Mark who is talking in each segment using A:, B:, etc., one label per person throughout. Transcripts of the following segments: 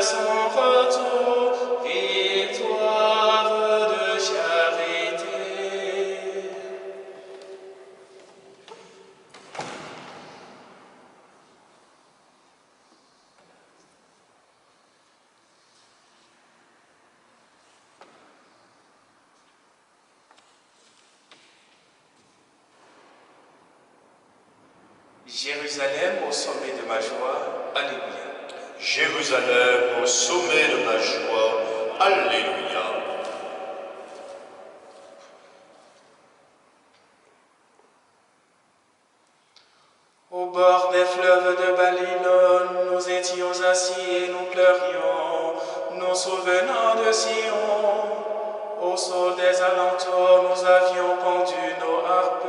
A: son retour, victoire de charité. Jérusalem au sommet de ma joie, Alléluia.
B: Jérusalem au sommet de ma joie, Alléluia.
A: Au bord des fleuves de Babylone, nous étions assis et nous pleurions, nous souvenant de Sion. Au sol des alentours, nous avions pendu nos harpes.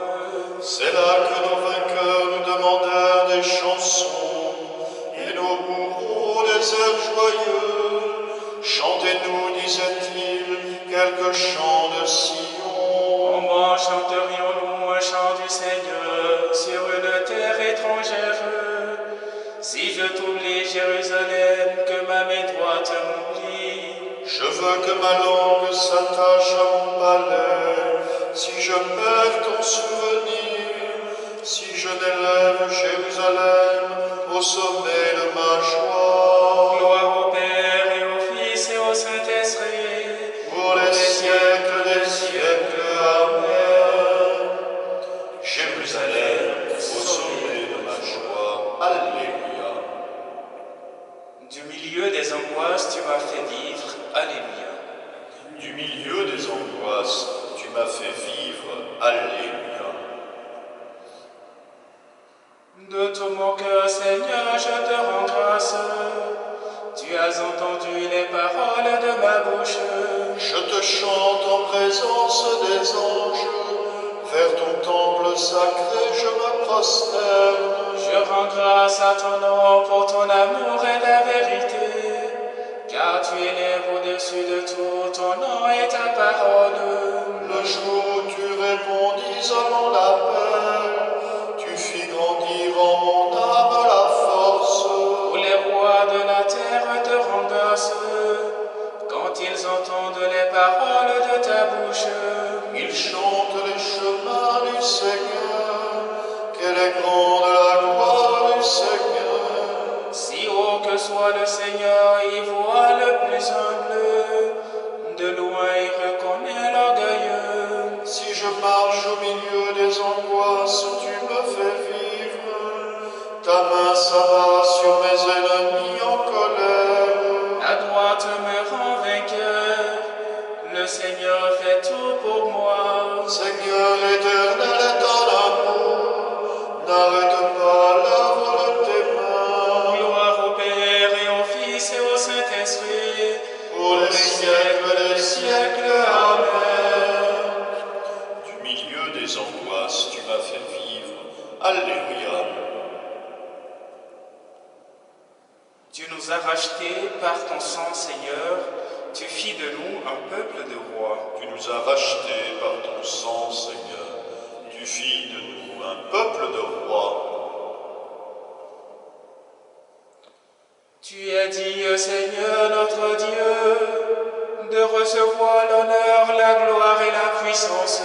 B: C'est là que nos vainqueurs nous demandèrent des chansons et nos bourreaux des airs joyeux. Chantez-nous, disait-il, quelques chants de Sion.
A: Comment chanterions-nous un chant du Seigneur sur une terre étrangère? Si je t'oublie, Jérusalem, que ma main droite m'oublie.
B: Je veux que ma langue s'attache à mon palais, si je perds ton souvenir, si je n'élève Jérusalem au sommet de ma joie.
A: Gloire au Père et au Fils et au Saint-Esprit,
B: Pour les siècles des siècles, Amen. Jérusalem au sommet de ma joie, Alléluia.
A: Du milieu des angoisses, tu m'as fait vivre, Alléluia.
B: Du milieu des angoisses, tu m'as fait vivre, Alléluia.
A: De tout mon cœur, Seigneur, je te rends grâce. Tu as entendu les paroles de ma bouche.
B: Je te chante en présence des anges, vers ton temple sacré je me prosterne.
A: Je rends grâce à ton nom pour ton amour et ta vérité, car tu élèves au-dessus de tout ton nom et ta parole.
B: Le jour où tu répondis à mon appel, tu fis grandir en mon âme la force.
A: Où les rois de la terre te rendent grâce, quand ils entendent les paroles de ta bouche.
B: Ils chantent les chemins du Seigneur, quelle est grande la gloire du Seigneur.
A: Si haut que soit le Seigneur, il voit le plus humble, de loin il reconnaît l'orgueilleux.
B: Si je marche au milieu des angoisses, tu me fais vivre, ta main s'abat sur mes ennemis en colère.
A: La droite me rend vainqueur, le Seigneur fait tout pour moi.
B: Seigneur éternel est ton amour, n'arrête pas l'œuvre de tes mains.
A: Gloire au Père et au Fils et au Saint-Esprit,
B: Pour les siècles des siècles, Amen. Du milieu des angoisses, tu m'as fait vivre, Alléluia.
A: Tu nous as rachetés par ton sang, Seigneur, tu fis de nous un peuple de rois.
B: Tu nous as rachetés par ton sang, Seigneur, tu fis de nous un peuple de rois.
A: Tu es digne, Seigneur notre Dieu, de recevoir l'honneur, la gloire et la puissance.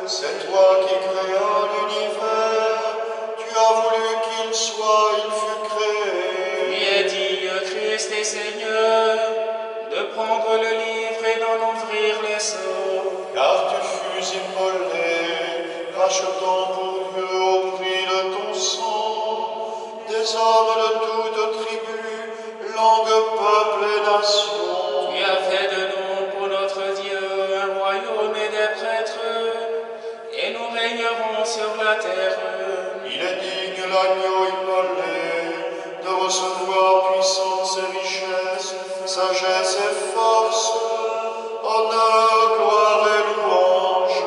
B: C'est toi qui créas l'univers, tu as voulu qu'il soit, il fut créé.
A: Tu es digne, Christ et Seigneur, de prendre le livre et d'en ouvrir les sceaux.
B: Car tu fus immolé, rachetant pour Dieu au prix de ton sang, des hommes de toutes tribus, langues, peuples et nations.
A: Tu as fait de nous pour notre Dieu un royaume et des prêtres, et nous régnerons sur la terre.
B: Il est digne l'agneau immolé de recevoir puissance et richesse, sagesse et force, honneur, gloire et louange.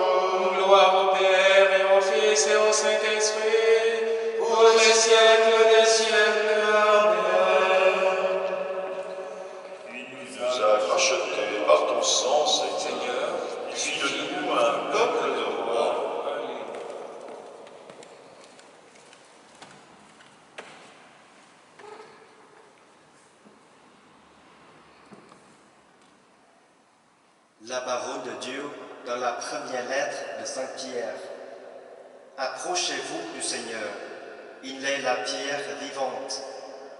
A: Gloire au Père et au Fils et au Saint-Esprit,
B: Pour les siècles des siècles, Amen. Tu nous as rachetés par ton sang, Seigneur. Tu fis de nous un peuple de rois.
C: la parole de Dieu dans la première lettre de Saint Pierre. Approchez-vous du Seigneur. Il est la pierre vivante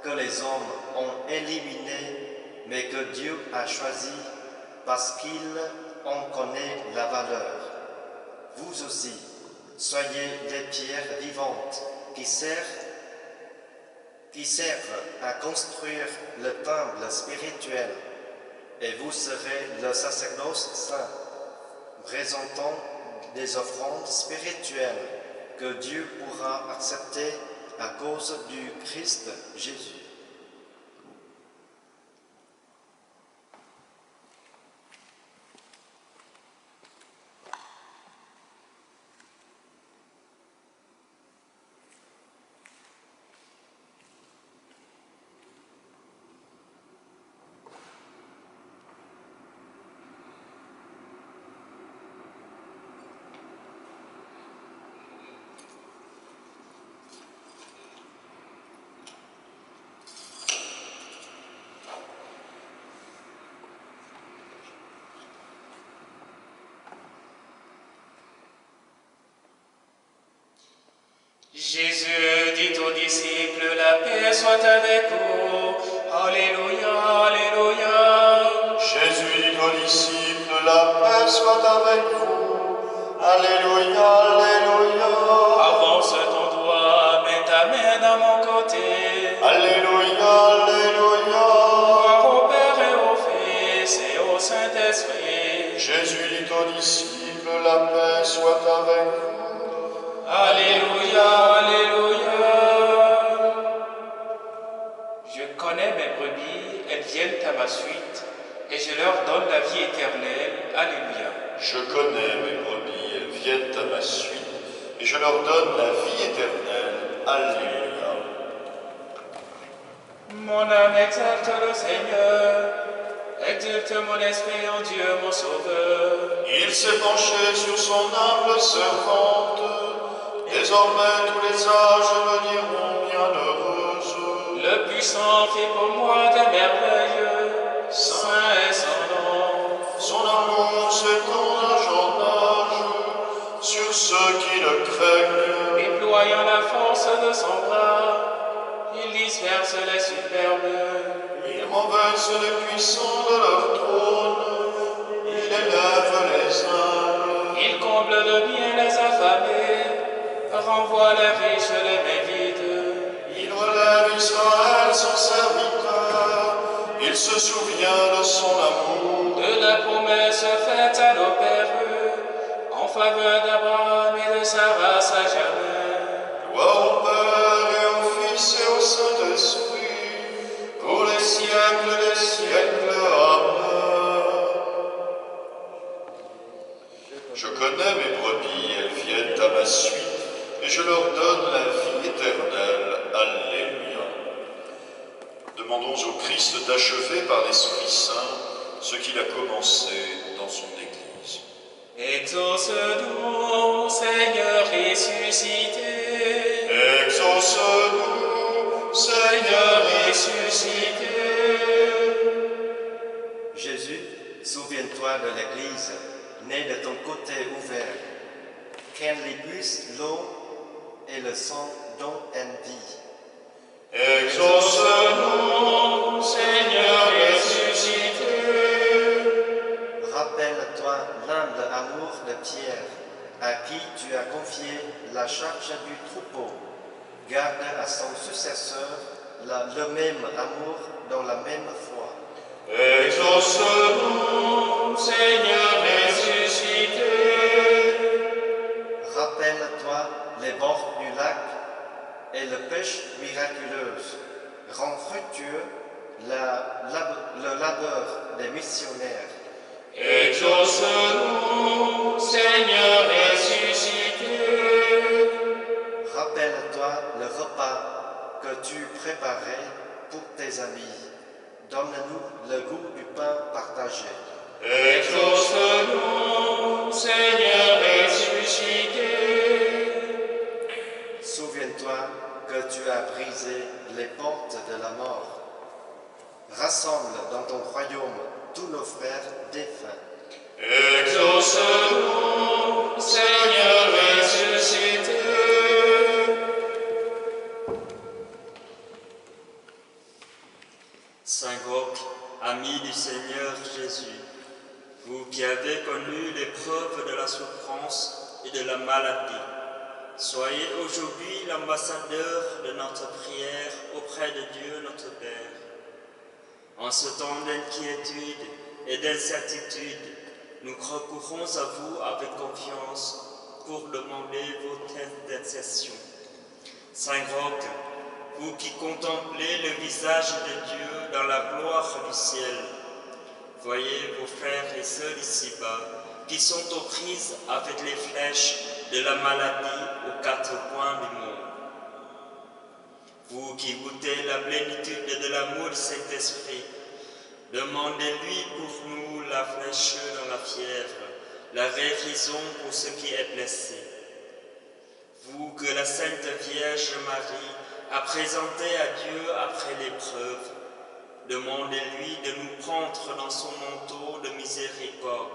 C: que les hommes ont éliminée, mais que Dieu a choisie parce qu'il en connaît la valeur. Vous aussi, soyez des pierres vivantes qui servent à construire le temple spirituel, et vous serez le sacerdoce saint, présentant des offrandes spirituelles que Dieu pourra accepter à cause du Christ Jésus.
A: Jésus dit aux disciples, la paix soit avec vous. Alléluia, alléluia.
B: Jésus dit aux disciples, la paix soit avec vous. Alléluia, alléluia.
A: Avance ton doigt, mets ta main dans mon côté.
B: Alléluia, alléluia.
A: Gloire au Père et au Fils et au Saint-Esprit.
B: Jésus dit aux disciples, la paix soit avec vous.
A: Alléluia, alléluia. Je connais mes brebis, elles viennent à ma suite, et je leur donne la vie éternelle. Alléluia.
B: Je connais mes brebis, elles viennent à ma suite, et je leur donne la vie éternelle. Alléluia.
A: Mon âme exalte le Seigneur, exulte mon esprit en Dieu mon Sauveur.
B: Il s'est penché sur son humble servante. Désormais tous les âges me diront bienheureuse.
A: Le puissant fit pour moi des merveilles, saint est son nom.
B: Son amour s'étend d'âge en âge sur ceux qui le craignent.
A: Déployant la force de son bras, il disperse les superbes.
B: Il renverse les puissants de leur trône. Il élève les humbles.
A: Il comble de bien les affamés, renvoie les riches les mains vides.
B: Il relève Israël, son serviteur. Il se souvient de son amour.
A: De la promesse faite à nos pères, en faveur d'Abraham et de sa race à jamais.
B: Gloire au Père et au Fils et au Saint-Esprit, pour les siècles des siècles. Amen. Je connais mes brebis, elles viennent à ma suite, et je leur donne la vie éternelle. Alléluia. Demandons au Christ d'achever par l'Esprit Saint ce qu'il a commencé dans son Église.
A: Exauce-nous, Seigneur ressuscité.
B: Exauce-nous,
A: Seigneur ressuscité.
C: Jésus, souviens-toi de l'Église, née de ton côté ouvert, qu'elle y puisse l'eau et le sang dont elle vit.
B: Exauce-nous, Seigneur ressuscité.
C: Rappelle-toi l'humble amour de Pierre, à qui tu as confié la charge du troupeau. Garde à son successeur le même amour dans la même foi.
B: Exauce-nous, Seigneur ressuscité.
C: Rappelle-toi les bords du lac et la pêche miraculeuse. Rends fructueux le labeur des missionnaires.
B: Exauce-nous, Seigneur ressuscité.
C: Rappelle-toi le repas que tu préparais pour tes amis. Donne-nous le goût du pain partagé.
B: Exauce-nous, Seigneur ressuscité.
C: Souviens-toi que tu as brisé les portes de la mort. Rassemble dans ton royaume tous nos frères défunts.
B: Exauce-nous, Seigneur ressuscité.
D: Saint Roch, ami du Seigneur Jésus, vous qui avez connu l'épreuve de la souffrance et de la maladie, soyez aujourd'hui l'ambassadeur de notre prière auprès de Dieu notre Père. En ce temps d'inquiétude et d'incertitude, nous recourons à vous avec confiance pour demander votre intercession. Saint Roch, vous qui contemplez le visage de Dieu dans la gloire du ciel, voyez vos frères et sœurs ici-bas qui sont aux prises avec les flèches de la maladie aux quatre coins du monde. Vous qui goûtez la plénitude de l'amour du Saint-Esprit, demandez-lui pour nous la fraîcheur dans la fièvre, la guérison pour ce qui est blessé. Vous que la Sainte Vierge Marie a présenté à Dieu après l'épreuve, demandez-lui de nous prendre dans son manteau de miséricorde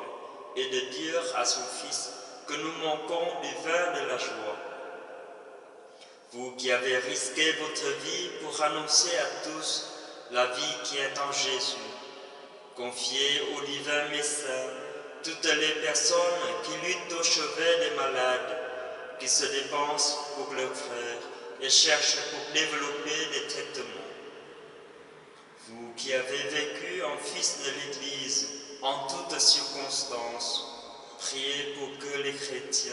D: et de dire à son Fils que nous manquons du vin de la joie. Vous qui avez risqué votre vie pour annoncer à tous la vie qui est en Jésus, confiez au divin Messin toutes les personnes qui luttent au chevet des malades, qui se dépensent pour leurs frères et cherchent pour développer des traitements. Vous qui avez vécu en fils de l'Église en toutes circonstances, priez pour que les chrétiens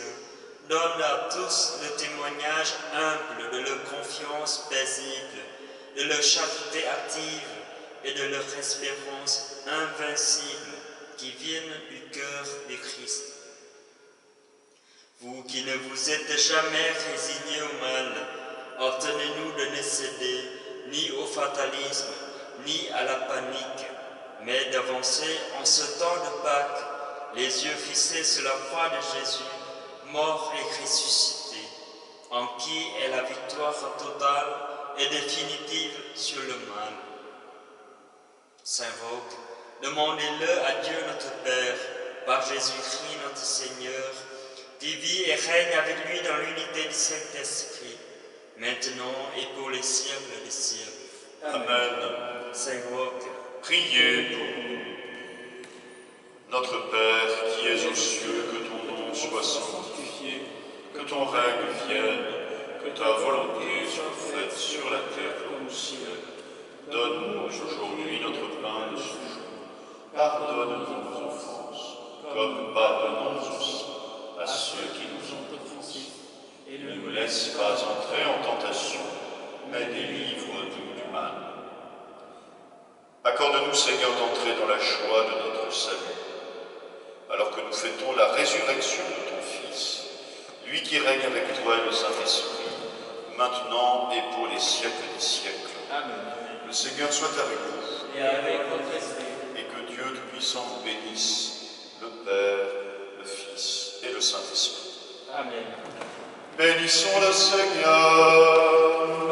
D: donnent à tous le témoignage humble de leur confiance paisible, de leur charité active et de leur espérance invincible qui viennent du cœur du Christ. Vous qui ne vous êtes jamais résignés au mal, ordonnez-nous de ne céder ni au fatalisme, ni à la panique, mais d'avancer en ce temps de Pâques, les yeux fixés sur la croix de Jésus, mort et ressuscité, en qui est la victoire totale et définitive sur le mal. Saint Roch, demandez-le à Dieu notre Père, par Jésus-Christ notre Seigneur, qui vit et règne avec lui dans l'unité du Saint-Esprit, maintenant et pour les siècles des siècles.
B: Amen.
D: Saint Roch,
B: Priez pour nous. Notre Père qui es aux cieux, que ton nom soit sanctifié, que ton règne vienne, que ta volonté soit faite sur la terre comme au ciel. Donne-nous aujourd'hui notre pain de ce jour. Pardonne-nous nos offenses, comme nous pardonnons aussi à ceux qui nous ont offensés. Et ne nous laisse pas entrer en tentation, mais délivre-nous du mal. Accorde-nous, Seigneur, d'entrer dans la joie de notre salut, alors que nous fêtons la résurrection de ton Fils, lui qui règne avec toi et le Saint-Esprit, maintenant et pour les siècles des siècles.
A: Amen.
B: Le Seigneur soit avec vous,
A: Et avec votre esprit.
B: et que Dieu Tout-Puissant vous bénisse, le Père, le Fils et le Saint-Esprit.
A: Amen.
B: Bénissons le Seigneur.